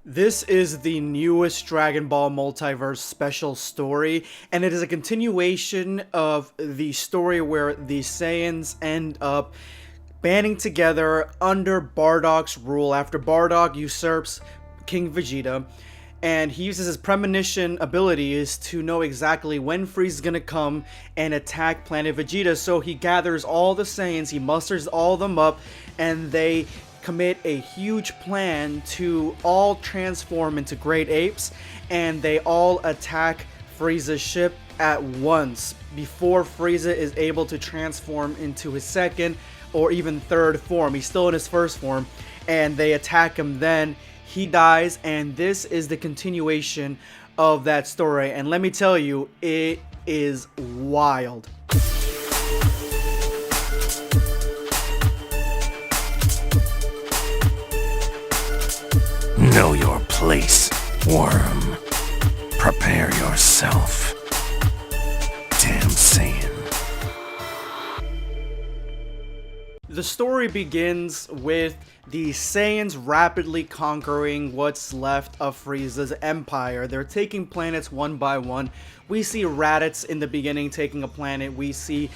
This is the newest Dragon Ball Multiverse Special story, and it is a continuation of the story where the Saiyans end up banding together under Bardock's rule after Bardock usurps King Vegeta, and he uses his premonition abilities to know exactly when Frieza's gonna come and attack Planet Vegeta. So he gathers all the Saiyans, he musters all of them up, and they commit a huge plan to all transform into great apes, and they all attack Frieza's ship at once before Frieza is able to transform into his second or even third form. He's still in his first form, and they attack him. Then he dies, and this is the continuation of that story, and let me tell you, it is wild. Know your place, worm. Prepare yourself. Damn Saiyan. The story begins with the Saiyans rapidly conquering what's left of Frieza's empire. They're taking planets one by one. We see Raditz in the beginning taking a planet. We see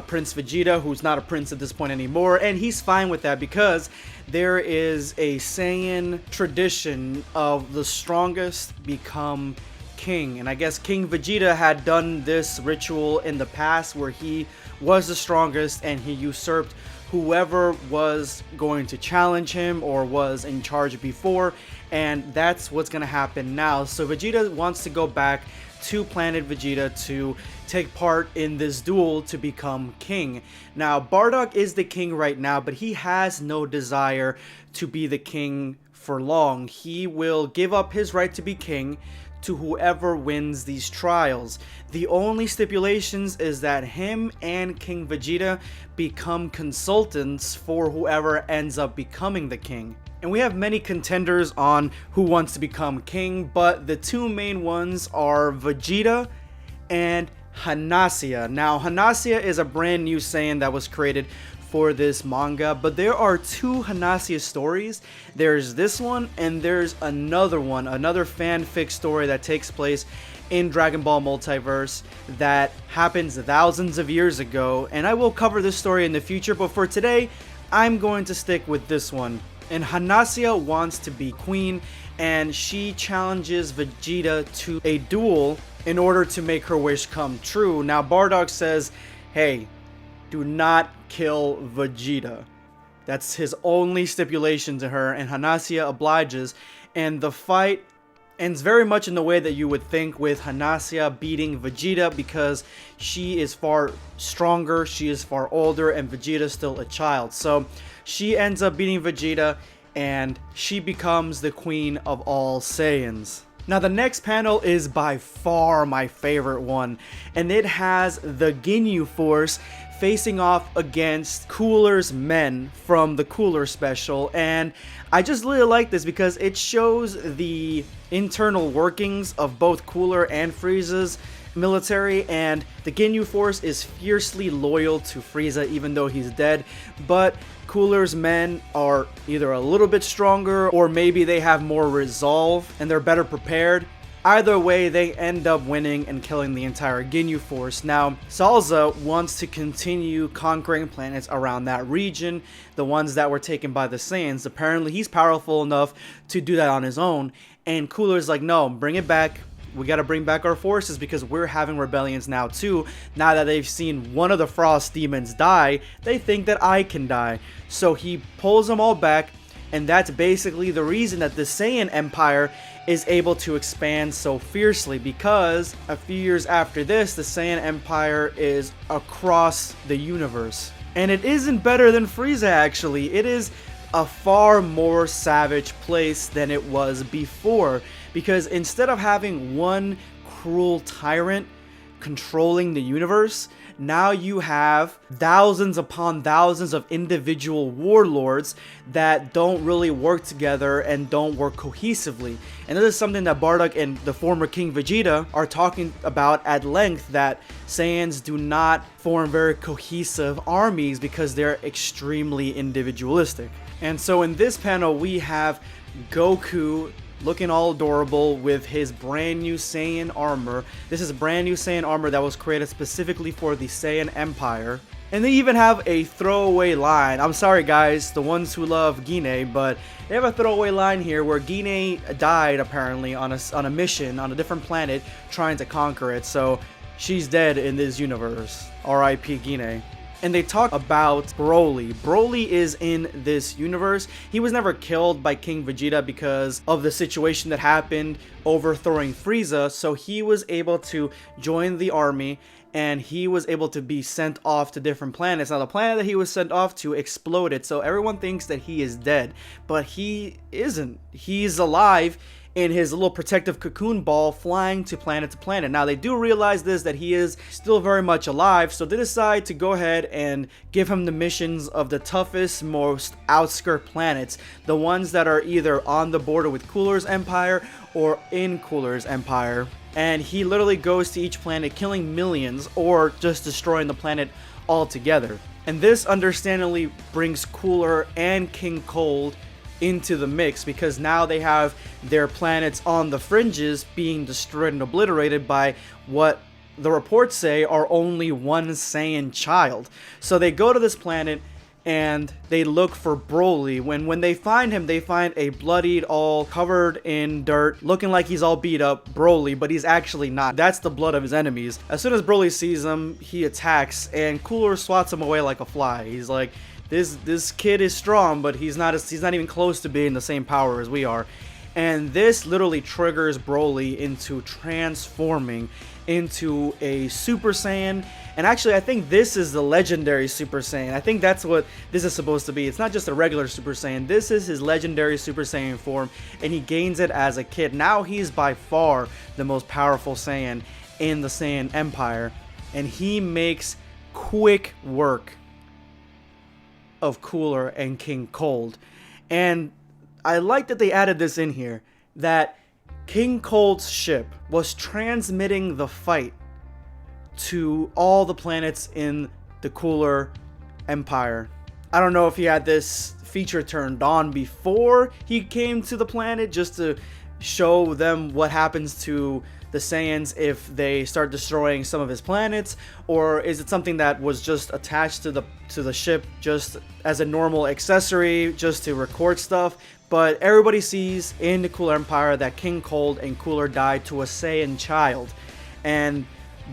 Prince Vegeta, who's not a prince at this point anymore, and he's fine with that because there is a Saiyan tradition of the strongest become king. And I guess King Vegeta had done this ritual in the past where he was the strongest and he usurped whoever was going to challenge him or was in charge before, and that's what's going to happen now. So Vegeta wants to go back to Planet Vegeta to take part in this duel to become king. Now Bardock is the king right now, but he has no desire to be the king for long. He will give up his right to be king to whoever wins these trials. The only stipulations is that him and King Vegeta become consultants for whoever ends up becoming the king. And we have many contenders on who wants to become king, but the two main ones are Vegeta and Hanasia. Now Hanasia is a brand new Saiyan that was created for this manga, but there are two Hanasia stories. There's this one and there's another one, another fanfic story that takes place in Dragon Ball Multiverse that happens thousands of years ago, and I will cover this story in the future, but for today I'm going to stick with this one. And Hanasia wants to be queen, and she challenges Vegeta to a duel in order to make her wish come true. Now Bardock says, hey, do not kill Vegeta. That's his only stipulation to her, and Hanasia obliges, and the fight ends very much in the way that you would think, with Hanasia beating Vegeta because she is far stronger, she is far older, and Vegeta is still a child. So she ends up beating Vegeta, and she becomes the queen of all Saiyans. Now the next panel is by far my favorite one, and it has the Ginyu Force facing off against Cooler's men from the Cooler Special, and I just really like this because it shows the internal workings of both Cooler and Frieza's military, and the Ginyu Force is fiercely loyal to Frieza even though he's dead, but Cooler's men are either a little bit stronger or maybe they have more resolve and they're better prepared. Either way, they end up winning and killing the entire Ginyu Force. Now, Salza wants to continue conquering planets around that region, the ones that were taken by the Saiyans. Apparently, he's powerful enough to do that on his own, and Cooler's like, no, bring it back. We gotta bring back our forces because we're having rebellions now too. Now that they've seen one of the Frost Demons die, they think that I can die. So he pulls them all back, and that's basically the reason that the Saiyan Empire is able to expand so fiercely, because a few years after this, the Saiyan Empire is across the universe. And it isn't better than Frieza, actually. It is a far more savage place than it was before, because instead of having one cruel tyrant controlling the universe, now you have thousands upon thousands of individual warlords that don't really work together and don't work cohesively. And this is something that Bardock and the former King Vegeta are talking about at length, that Saiyans do not form very cohesive armies because they're extremely individualistic. And so in this panel we have Goku looking all adorable with his brand new Saiyan armor. This is brand new Saiyan armor that was created specifically for the Saiyan Empire. And they even have a throwaway line. I'm sorry guys, the ones who love Gine, but they have a throwaway line here where Gine died apparently on a mission on a different planet trying to conquer it. So she's dead in this universe. R.I.P. Gine. And they talk about Broly. Broly is in this universe. He was never killed by King Vegeta because of the situation that happened overthrowing Frieza. So he was able to join the army and he was able to be sent off to different planets. Now the planet that he was sent off to exploded. So everyone thinks that he is dead, but he isn't. He's alive in his little protective cocoon ball flying to planet. Now they do realize this, that he is still very much alive, so they decide to go ahead and give him the missions of the toughest, most outskirt planets, the ones that are either on the border with Cooler's Empire or in Cooler's Empire. And he literally goes to each planet killing millions or just destroying the planet altogether. And this understandably brings Cooler and King Cold into the mix, because now they have their planets on the fringes being destroyed and obliterated by what the reports say are only one Saiyan child. So they go to this planet and they look for Broly. When they find him, they find a bloodied, all covered in dirt, looking like he's all beat up Broly, but he's actually not. That's the blood of his enemies. As soon as Broly sees him, he attacks and Cooler swats him away like a fly. He's like, This kid is strong, but he's not even close to being the same power as we are. And this literally triggers Broly into transforming into a Super Saiyan. And actually, I think this is the legendary Super Saiyan. I think that's what this is supposed to be. It's not just a regular Super Saiyan. This is his legendary Super Saiyan form, and he gains it as a kid. Now he's by far the most powerful Saiyan in the Saiyan Empire, and he makes quick work of Cooler and King Cold. And I like that they added this in here, that King Cold's ship was transmitting the fight to all the planets in the Cooler Empire. I don't know if he had this feature turned on before he came to the planet, just to show them what happens to the Saiyans if they start destroying some of his planets, or is it something that was just attached to the ship just as a normal accessory just to record stuff. But everybody sees in the Cooler Empire that King Cold and Cooler died to a Saiyan child, and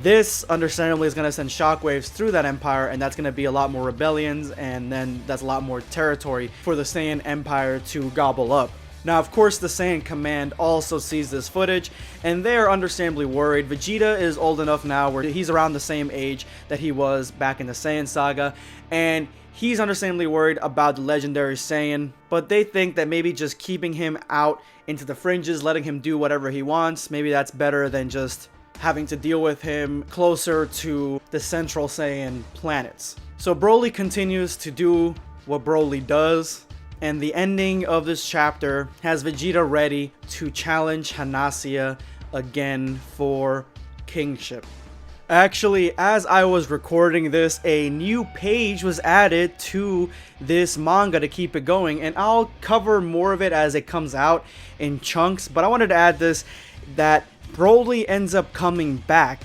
this understandably is going to send shockwaves through that empire, and that's going to be a lot more rebellions, and then that's a lot more territory for the Saiyan Empire to gobble up. Now, of course, the Saiyan Command also sees this footage, and they are understandably worried. Vegeta is old enough now where he's around the same age that he was back in the Saiyan Saga, and he's understandably worried about the legendary Saiyan, but they think that maybe just keeping him out into the fringes, letting him do whatever he wants, maybe that's better than just having to deal with him closer to the central Saiyan planets. So Broly continues to do what Broly does, and the ending of this chapter has Vegeta ready to challenge Hanasia again for kingship. Actually, as I was recording this, a new page was added to this manga to keep it going, and I'll cover more of it as it comes out in chunks, but I wanted to add this, that Broly ends up coming back,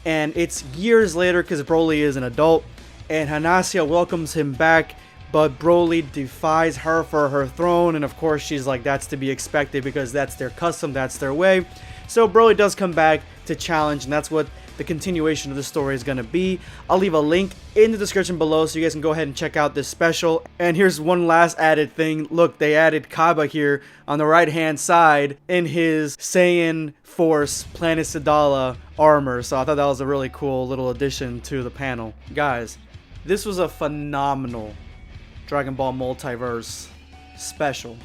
and it's years later because Broly is an adult, and Hanasia welcomes him back, but Broly defies her for her throne, and of course she's like, that's to be expected because that's their custom, that's their way. So Broly does come back to challenge, and that's what the continuation of the story is going to be. I'll leave a link in the description below so you guys can go ahead and check out this special. And here's one last added thing. Look, they added Kaba here on the right hand side in his Saiyan Force Planet Sadala armor. So I thought that was a really cool little addition to the panel. Guys, this was a phenomenal Dragon Ball Multiverse special.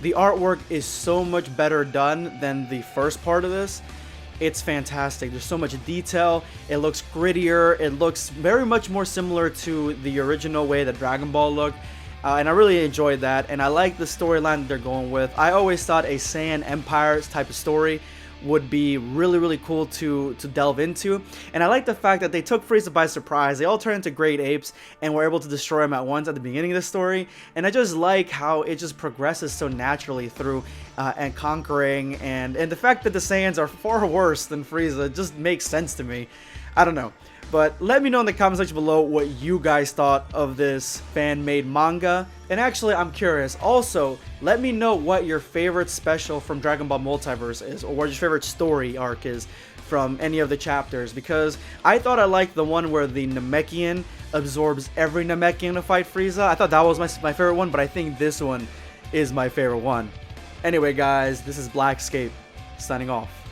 The artwork is so much better done than the first part of this. It's fantastic. There's so much detail. It looks grittier. It looks very much more similar to the original way that Dragon Ball looked. And I really enjoyed that. And I like the storyline that they're going with. I always thought a Saiyan Empire type of story would be really cool to delve into. And I like the fact that they took Frieza by surprise. They all turned into great apes and were able to destroy him at once at the beginning of the story. And I just like how it just progresses so naturally through and conquering, and the fact that the Saiyans are far worse than Frieza just makes sense to me. I don't know. But let me know in the comment section below what you guys thought of this fan-made manga. And actually, I'm curious. Also, let me know what your favorite special from Dragon Ball Multiverse is, or what your favorite story arc is from any of the chapters. Because I thought I liked the one where the Namekian absorbs every Namekian to fight Frieza. I thought that was my favorite one, but I think this one is my favorite one. Anyway, guys, this is Blackscape, signing off.